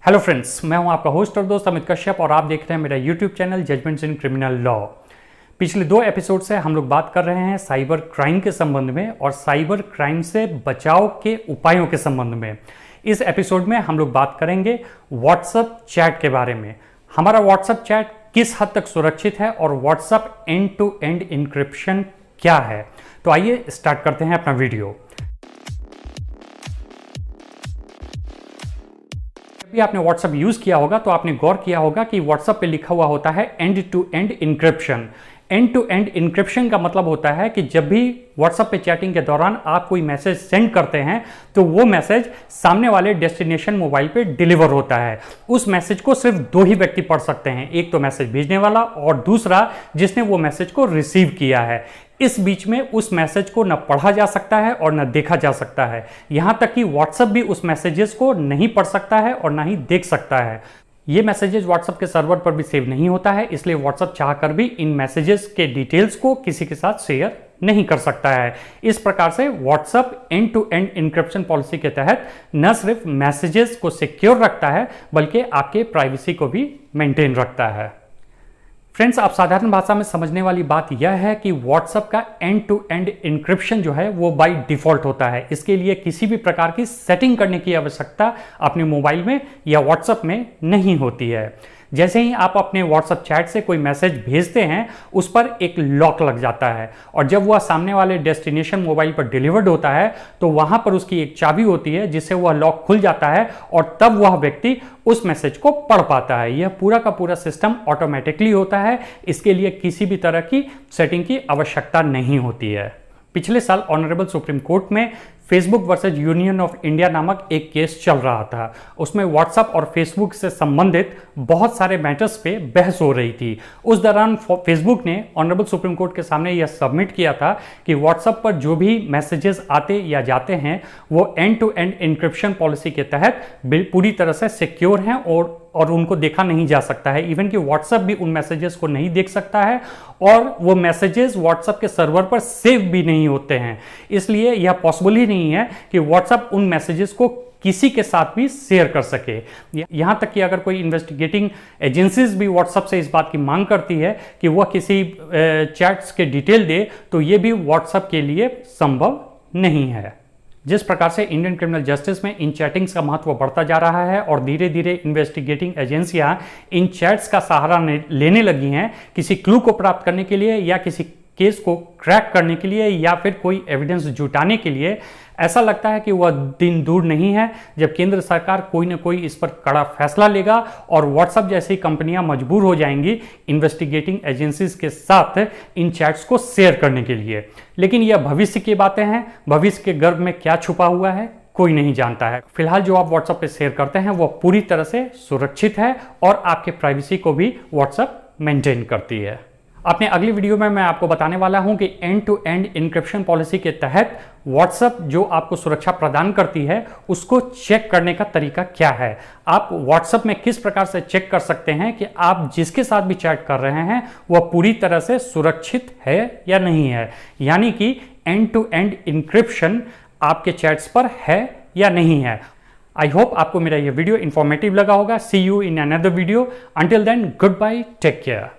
Hello friends, मैं हूं आपका होस्ट और दोस्त अमित कश्यप और आप देख रहे हैं मेरा YouTube channel judgements in criminal law. पिछले 2 एपिसोड से हम लोग बात कर रहे हैं साइबर क्राइम के संबंध में और साइबर क्राइम से बचाव के उपायों के संबंध में। इस एपिसोड में हम लोग बात करेंगे व्हाट्सएप चैट के बारे में। हमारा व्हाट्सएप चैट किस हद तक सुरक्षित है और WhatsApp end to end encryption क्या है। तो आइए स्टार्ट करते हैं अपना वीडियो। भी आपने व्हाट्सएप यूज किया होगा तो आपने गौर किया होगा कि व्हाट्सएप पे लिखा हुआ होता है end to end encryption. End to end encryption का मतलब होता है कि जब भी व्हाट्सएप पे चैटिंग के दौरान आप कोई मैसेज सेंड करते हैं तो वो मैसेज सामने वाले डेस्टिनेशन मोबाइल पे डिलीवर होता है। उस मैसेज को सिर्फ 2 ही व्यक्ति पढ़ सकते हैं, एक तो मैसेज भेजने वाला और दूसरा जिसने वो मैसेज को रिसीव किया है। इस बीच में उस मैसेज को न पढ़ा जा सकता है और न देखा जा सकता है। यहां तक कि व्हाट्सएप भी उस मैसेजेस को नहीं पढ़ सकता है और न ही देख सकता है। ये मैसेजेस व्हाट्सएप के सर्वर पर भी सेव नहीं होता है, इसलिए व्हाट्सएप चाहकर भी इन मैसेजेस के डिटेल्स को किसी के साथ शेयर नहीं कर सकता है। इस प्रकार से WhatsApp end to end encryption policy के तहत न सिर्फ मैसेजेस को सिक्योर रखता है बल्कि आपके प्राइवेसी को भी मेंटेन रखता है। फ्रेंड्स, आप साधारण भाषा में समझने वाली बात यह है कि व्हाट्सएप का एंड टू एंड इंक्रिप्शन जो है वो बाय डिफॉल्ट होता है। इसके लिए किसी भी प्रकार की सेटिंग करने की आवश्यकता अपने मोबाइल में या व्हाट्सएप में नहीं होती है। जैसे ही आप अपने व्हाट्सएप चैट से कोई मैसेज भेजते हैं उस पर एक लॉक लग जाता है और जब वह सामने वाले डेस्टिनेशन मोबाइल पर डिलीवर्ड होता है तो वहां पर उसकी एक चाबी होती है जिससे वह लॉक खुल जाता है और तब वह व्यक्ति उस मैसेज को पढ़ पाता है। यह पूरा का पूरा सिस्टम ऑटोमेटिकली होता है, इसके लिए किसी भी तरह की सेटिंग की आवश्यकता नहीं होती है। पिछले साल ऑनरेबल सुप्रीम कोर्ट में Facebook versus union of India नामक एक केस चल रहा था। उसमें व्हाट्सएप और फेसबुक से संबंधित बहुत सारे मैटर्स पे बहस हो रही थी। उस दौरान फेसबुक ने ऑनरेबल सुप्रीम कोर्ट के सामने यह सबमिट किया था कि व्हाट्सएप पर जो भी मैसेजेस आते या जाते हैं वो end to end encryption policy के तहत पूरी तरह से सिक्योर हैं और उनको देखा नहीं जा सकता है। इवन कि व्हाट्सएप भी उन मैसेजेस को नहीं देख सकता है और वो मैसेजेस व्हाट्सएप के सर्वर पर सेव भी नहीं होते हैं। इसलिए यह पॉसिबल ही नहीं है कि व्हाट्सएप उन मैसेजेस को किसी के साथ भी शेयर कर सके। यहां तक कि अगर कोई इन्वेस्टिगेटिंग एजेंसीज भी व्हाट्सएप से इस बात की मांग करती है कि वह किसी चैट्स के डिटेल दे तो यह भी व्हाट्सएप के लिए संभव नहीं है। जिस प्रकार से इंडियन क्रिमिनल जस्टिस में इन चैटिंग्स का महत्व बढ़ता जा रहा है और धीरे धीरे इन्वेस्टिगेटिंग एजेंसियां इन चैट्स का सहारा लेने लगी हैं किसी क्लू को प्राप्त करने के लिए या किसी केस को क्रैक करने के लिए या फिर कोई एविडेंस जुटाने के लिए, ऐसा लगता है कि वह दिन दूर नहीं है जब केंद्र सरकार कोई ना कोई इस पर कड़ा फैसला लेगा और व्हाट्सएप जैसी कंपनियां मजबूर हो जाएंगी इन्वेस्टिगेटिंग एजेंसीज के साथ इन चैट्स को शेयर करने के लिए। लेकिन यह भविष्य की बातें हैं, भविष्य के गर्भ में क्या छुपा हुआ है कोई नहीं जानता है। फिलहाल जो आप व्हाट्सएप पे शेयर करते हैं वह पूरी तरह से सुरक्षित है और आपके प्राइवेसी को भी व्हाट्सएप मेंटेन करती है। अपने अगली वीडियो में मैं आपको बताने वाला हूं कि end to end encryption policy के तहत व्हाट्सएप जो आपको सुरक्षा प्रदान करती है उसको चेक करने का तरीका क्या है। आप व्हाट्सएप में किस प्रकार से चेक कर सकते हैं कि आप जिसके साथ भी चैट कर रहे हैं वह पूरी तरह से सुरक्षित है या नहीं है, यानी कि एंड टू एंड इंक्रिप्शन आपके चैट्स पर है या नहीं है। आई होप आपको मेरा यह वीडियो इंफॉर्मेटिव लगा होगा। See you in another video. Until then, goodbye, take care.